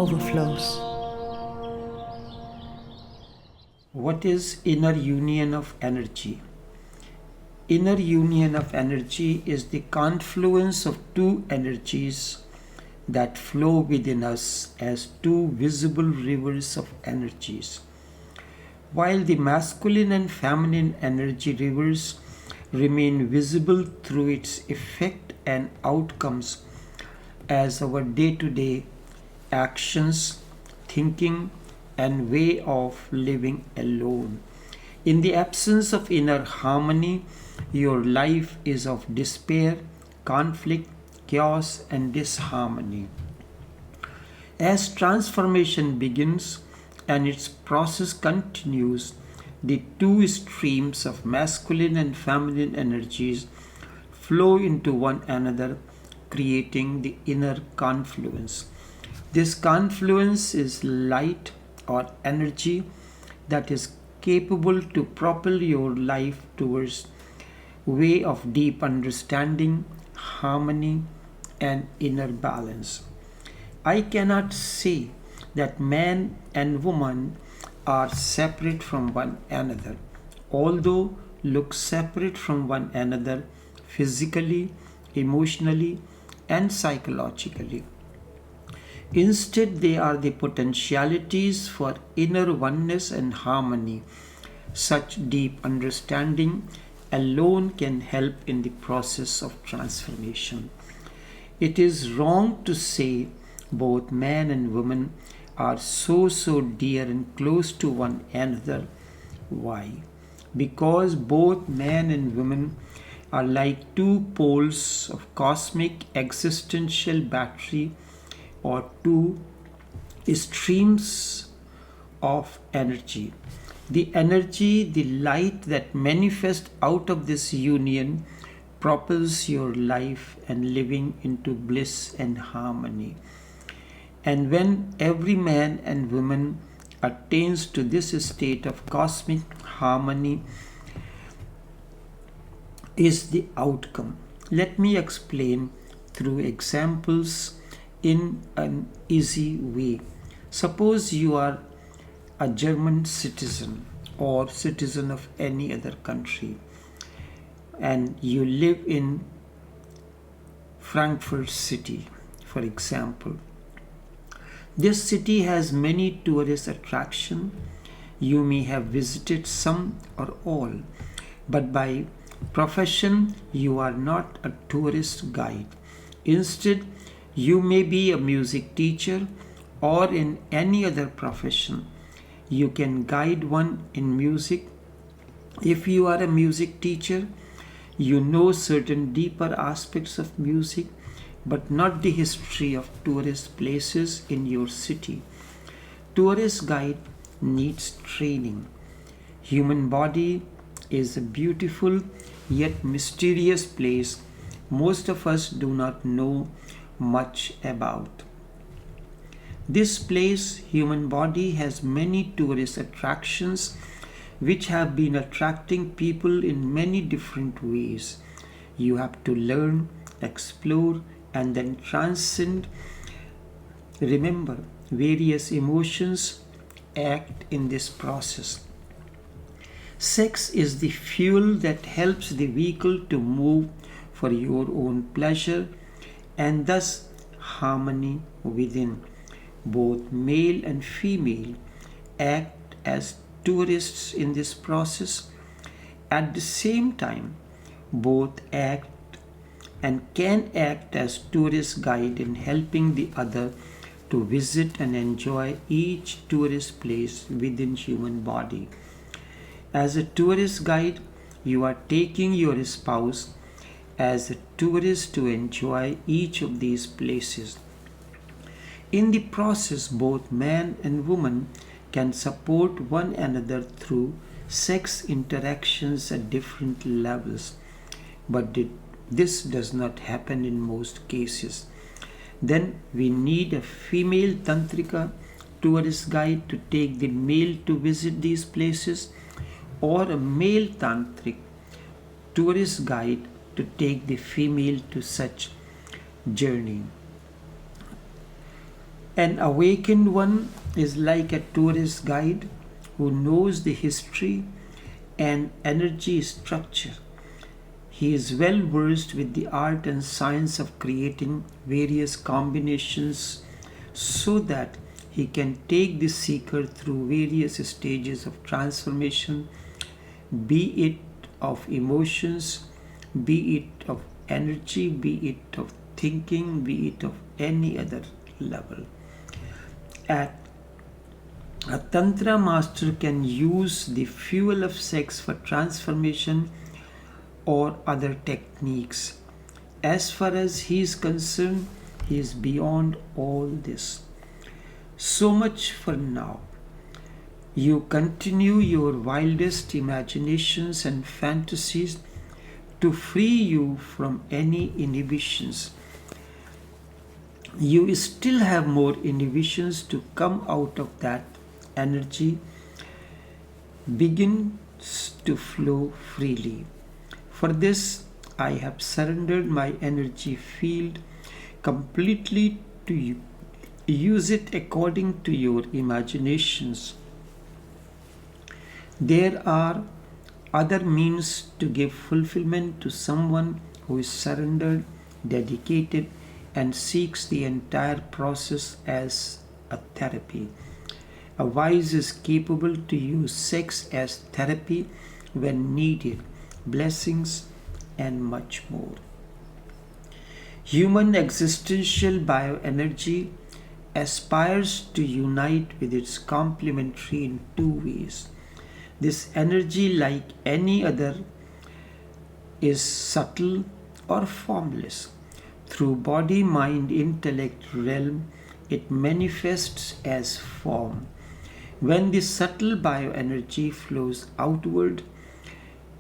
Overflows. What is inner union of energy? Inner union of energy is the confluence of two energies that flow within us as two visible rivers of energies. While the masculine and feminine energy rivers remain visible through its effect and outcomes as our day-to-day actions, thinking, and way of living alone. In the absence of inner harmony, your life is of despair, conflict, chaos, and disharmony. As transformation begins and its process continues, the two streams of masculine and feminine energies flow into one another, creating the inner confluence. This confluence is light or energy that is capable to propel your life towards way of deep understanding, harmony, and inner balance. I cannot say that man and woman are separate from one another, although look separate from one another physically, emotionally, and psychologically. Instead, they are the potentialities for inner oneness and harmony. Such deep understanding alone can help in the process of transformation. It is wrong to say both man and woman are so dear and close to one another. Why? Because both man and woman are like two poles of cosmic existential battery or two streams of energy. The energy, the light that manifests out of this union propels your life and living into bliss and harmony. And when every man and woman attains to this state of cosmic harmony is the outcome. Let me explain through examples in an easy way. Suppose you are a German citizen or citizen of any other country and you live in Frankfurt city, for example. This city has many tourist attractions. You may have visited some or all, but by profession you are not a tourist guide. Instead, you may be a music teacher or in any other profession. You can guide one in music. If you are a music teacher, you know certain deeper aspects of music, but not the history of tourist places in your city. Tourist guide needs training. Human body is a beautiful yet mysterious place most of us do not know much about. This place, human body, has many tourist attractions which have been attracting people in many different ways. You have to learn, explore, and then transcend. Remember, various emotions act in this process. Sex is the fuel that helps the vehicle to move for your own pleasure and thus harmony within. Both male and female act as tourists in this process. At the same time, both act and can act as tourist guide in helping the other to visit and enjoy each tourist place within human body. As a tourist guide, you are taking your spouse as a tourist to enjoy each of these places. In the process, both man and woman can support one another through sex interactions at different levels, but this does not happen in most cases. Then we need a female tantrika tourist guide to take the male to visit these places, or a male tantric tourist guide to take the female to such journey. An awakened one is like a tourist guide who knows the history and energy structure. He is well versed with the art and science of creating various combinations so that he can take the seeker through various stages of transformation, be it of emotions, be it of energy, be it of thinking, be it of any other level. At a Tantra master can use the fuel of sex for transformation or other techniques. As far as he is concerned, he is beyond all this. So much for now. You continue your wildest imaginations and fantasies to free you from any inhibitions. You still have more inhibitions to come out of that energy begins to flow freely. For this, I have surrendered my energy field completely to you. Use it according to your imaginations. There are other means to give fulfillment to someone who is surrendered, dedicated, and seeks the entire process as a therapy. A wise is capable to use sex as therapy when needed, blessings, and much more. Human existential bioenergy aspires to unite with its complementary in two ways. This energy, like any other, is subtle or formless. Through body, mind, intellect realm, it manifests as form. When the subtle bioenergy flows outward,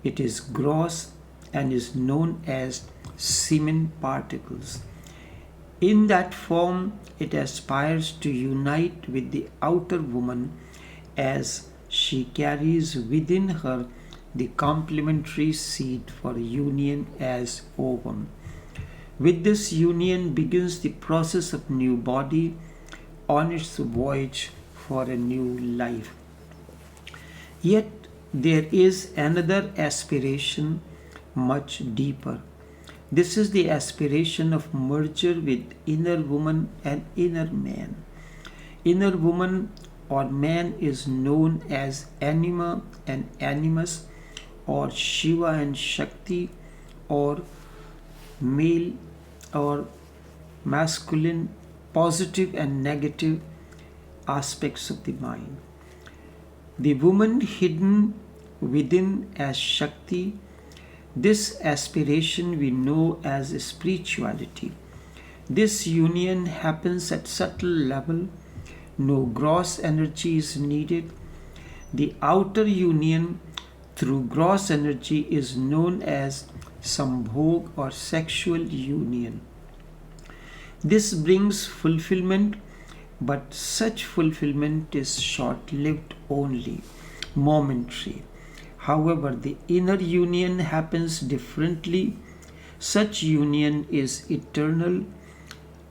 it is gross and is known as semen particles. In that form, it aspires to unite with the outer woman as she carries within her the complementary seed for union as ovum. With this union begins the process of new body on its voyage for a new life. Yet there is another aspiration much deeper. This is the aspiration of merger with inner woman and inner man. Inner woman or man is known as anima and animus, or Shiva and Shakti, or male or masculine, positive and negative aspects of the mind. The woman hidden within as Shakti, this aspiration we know as spirituality. This union happens at subtle level. No gross energy is needed. The outer union through gross energy is known as sambhog or sexual union. This brings fulfillment, but such fulfillment is short-lived only, momentary. However, the inner union happens differently. Such union is eternal.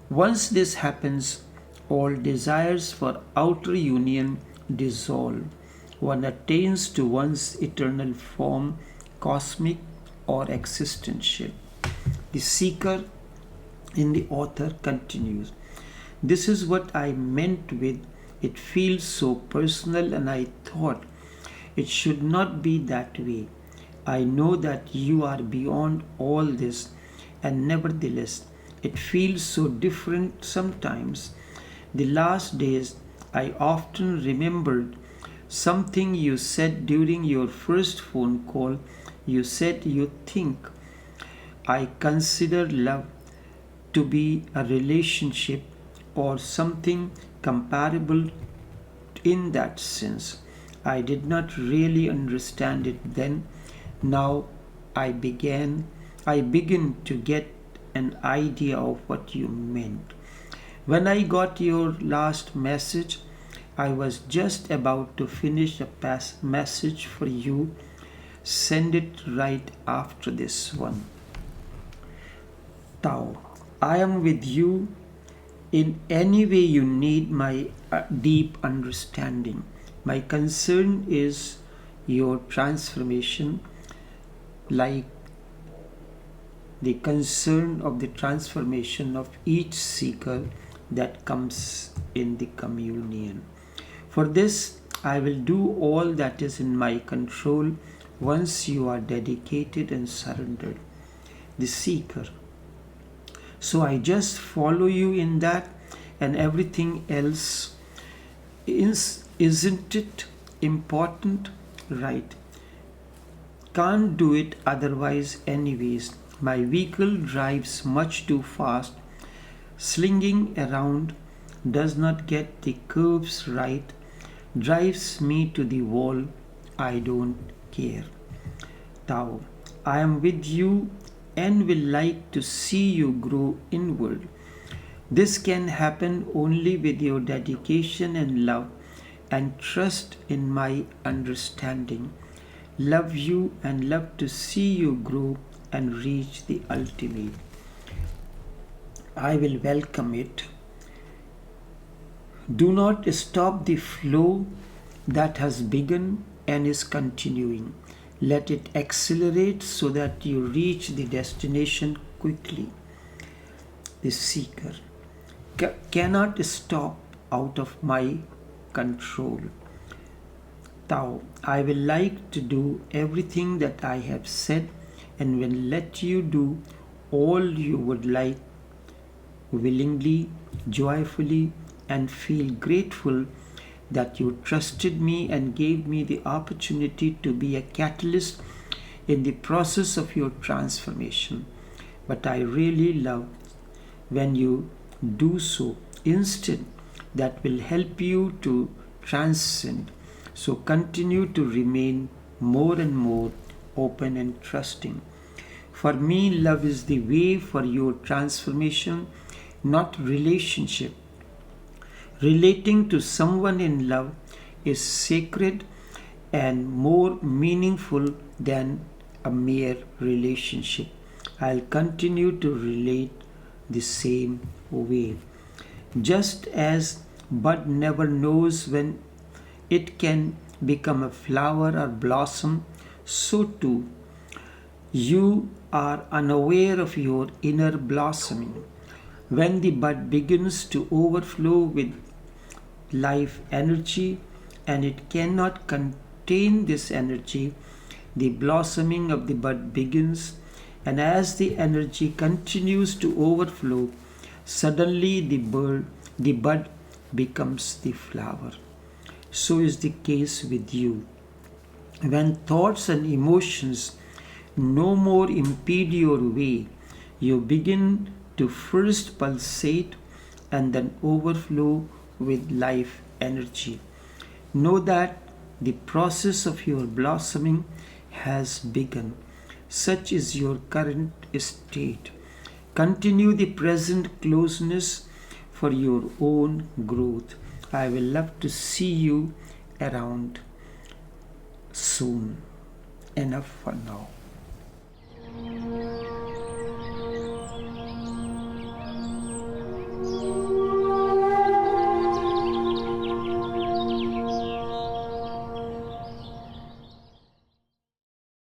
Once this happens, all desires for outer union dissolve. One attains to one's eternal form, cosmic or existential. The seeker in the author continues. This is what I meant with it feels so personal, and I thought it should not be that way. I know that you are beyond all this, and nevertheless, it feels so different sometimes. The last days, I often remembered something you said during your first phone call. You said you think I consider love to be a relationship or something comparable in that sense. I did not really understand it then. Now I begin to get an idea of what you meant. When I got your last message, I was just about to finish a message for you. Send it right after this one. Tao, I am with you in any way you need my deep understanding. My concern is your transformation, like the concern of the transformation of each seeker that comes in the communion. For this, I will do all that is in my control once you are dedicated and surrendered. The seeker. So I just follow you in that, and everything else isn't it important? Right. Can't do it otherwise anyways. My vehicle drives much too fast. Slinging around, does not get the curves right, drives me to the wall. I don't care. Tao, I am with you and will like to see you grow inward. This can happen only with your dedication and love and trust in my understanding. Love you and love to see you grow and reach the ultimate. I will welcome it. Do not stop the flow that has begun and is continuing. Let it accelerate so that you reach the destination quickly. The seeker cannot stop out of my control. Tao, I will like to do everything that I have said and will let you do all you would like willingly, joyfully, and feel grateful that you trusted me and gave me the opportunity to be a catalyst in the process of your transformation. But I really love when you do so. Instead, that will help you to transcend. So continue to remain more and more open and trusting. For me, love is the way for your transformation, not relationship. Relating to someone in love is sacred and more meaningful than a mere relationship. I'll continue to relate the same way. Just as bud never knows when it can become a flower or blossom, so too you are unaware of your inner blossoming. When the bud begins to overflow with life energy and it cannot contain this energy, the blossoming of the bud begins, and as the energy continues to overflow, suddenly the bud becomes the flower. So is the case with you. When thoughts and emotions no more impede your way, you begin to first pulsate and then overflow with life energy. Know that the process of your blossoming has begun. Such is your current state. Continue the present closeness for your own growth. I will love to see you around soon. Enough for now.